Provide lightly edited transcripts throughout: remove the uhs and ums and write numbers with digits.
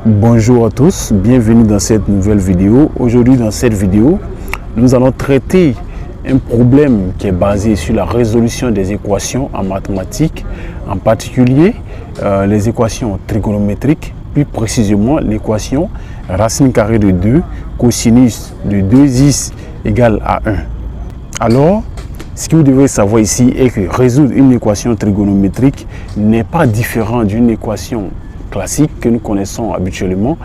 Bonjour à tous, bienvenue dans cette nouvelle vidéo. Aujourd'hui dans cette vidéo, nous allons traiter un problème qui est basé sur la résolution des équations en mathématiques, en particulier les équations trigonométriques, plus précisément l'équation racine carrée de 2 cosinus de 2x égale à 1. Alors, ce que vous devez savoir ici est que résoudre une équation trigonométrique n'est pas différent d'une équation classique que nous connaissons habituellement.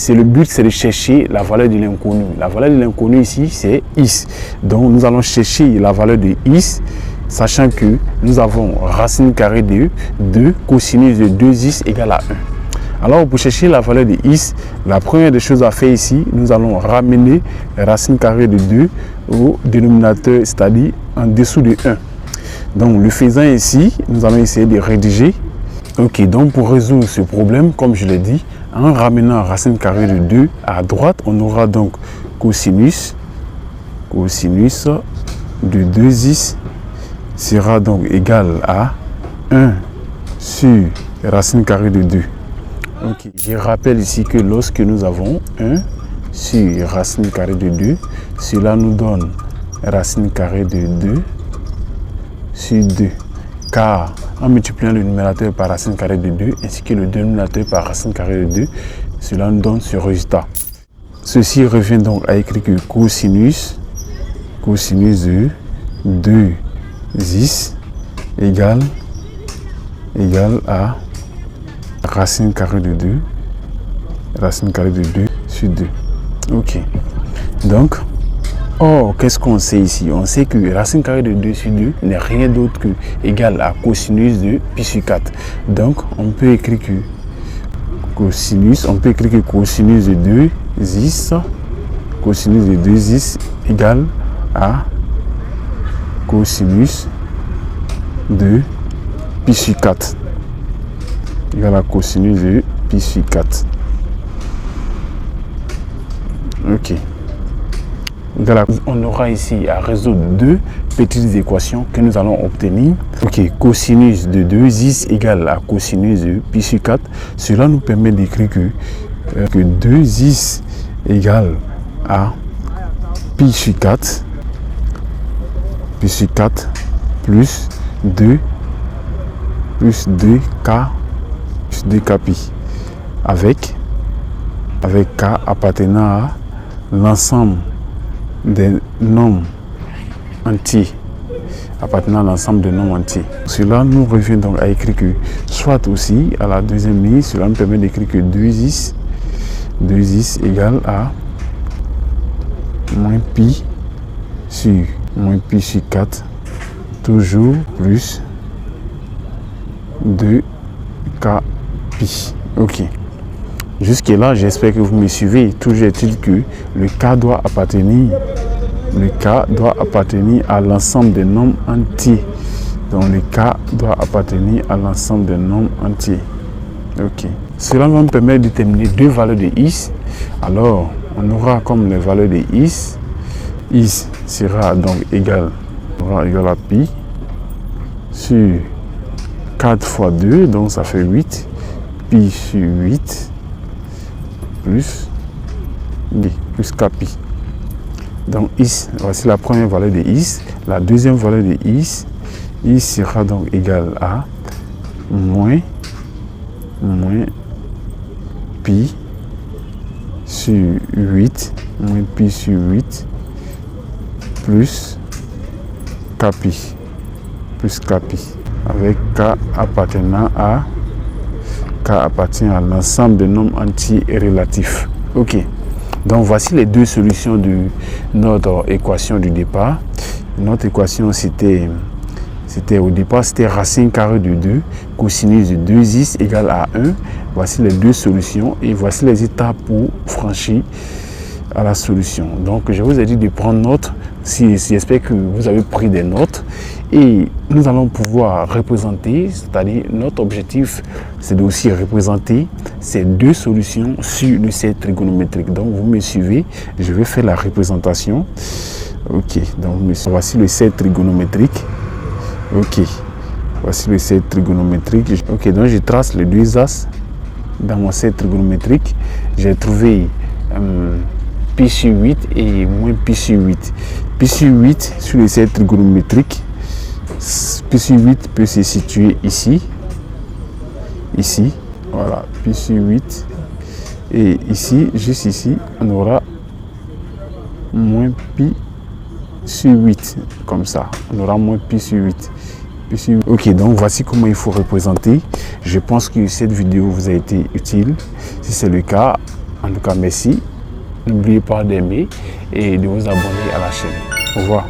Le but, c'est de chercher la valeur de l'inconnu. La valeur de l'inconnu ici, c'est x. Donc, nous allons chercher la valeur de x, sachant que nous avons racine carrée de 2 cosinus de 2x égale à 1. Alors, pour chercher la valeur de x, la première des choses à faire ici, nous allons ramener racine carrée de 2 au dénominateur, c'est-à-dire en dessous de 1. Donc, le faisant ici, nous allons essayer de rédiger. Ok, donc pour résoudre ce problème, comme je l'ai dit, en ramenant racine carrée de 2 à droite, on aura donc cosinus de 2x sera donc égal à 1 sur racine carrée de 2. Ok, je rappelle ici que lorsque nous avons 1 sur racine carrée de 2, cela nous donne racine carrée de 2 sur 2. Car en multipliant le numérateur par racine carrée de 2 ainsi que le dénominateur par racine carrée de 2, cela nous donne ce résultat. Ceci revient donc à écrire que cosinus de 2x égale à racine carrée de 2 sur 2. Ok. Donc, qu'est-ce qu'on sait ici? On sait que racine carrée de 2 sur 2 n'est rien d'autre que égal à cosinus de pi sur 4. Donc, on peut écrire que cosinus de 2x égale à cosinus de pi sur 4. Égal à cosinus de pi sur 4. Ok. On aura ici à résoudre deux petites équations que nous allons obtenir. Ok, cosinus de 2x égale à cosinus de pi sur 4. Cela nous permet d'écrire que 2x égale à pi sur 4 plus 2 k pi avec k appartenant à l'ensemble des nombres entiers. Cela nous revient donc à écrire que soit aussi à la deuxième ligne, cela nous permet d'écrire que 2x égale à moins pi sur 4 toujours plus 2k pi. Ok. Jusque là, j'espère que vous me suivez. Toujours est-il que le k doit appartenir à l'ensemble des nombres entiers. Donc le k doit appartenir à l'ensemble des nombres entiers. Ok. Cela va me permettre de déterminer deux valeurs de x. Alors, on aura comme les valeurs de x. X sera donc égal à pi sur 4 fois 2, donc ça fait 8. Pi sur 8. Plus kpi. Donc x, voici la première valeur de x. La deuxième valeur de x sera donc égal à moins pi sur 8 plus kpi avec k appartient à l'ensemble des nombres entiers et relatifs. Ok. Donc voici les deux solutions de notre équation du départ. Notre équation c'était au départ racine carrée de 2 cosinus de 2x égale à 1. Voici les deux solutions et voici les étapes pour franchir à la solution. Donc je vous ai dit de prendre note. J'espère que vous avez pris des notes et nous allons pouvoir représenter, c'est-à-dire notre objectif c'est de aussi représenter ces deux solutions sur le cercle trigonométrique. Donc vous me suivez, je vais faire la représentation. Ok, donc voici le cercle trigonométrique. Ok, voici le cercle trigonométrique. Ok, donc je trace les deux axes dans mon set trigonométrique, j'ai trouvé pi sur 8 et moins pi sur 8. Pi sur 8 sur le set trigonométrique, pi sur 8 peut se situer ici, voilà, pi sur 8. Et ici, juste ici, on aura moins pi sur 8, comme ça. On aura moins pi sur 8. Ok, donc voici comment il faut représenter. Je pense que cette vidéo vous a été utile. Si c'est le cas, en tout cas, merci. N'oubliez pas d'aimer et de vous abonner à la chaîne. Au revoir.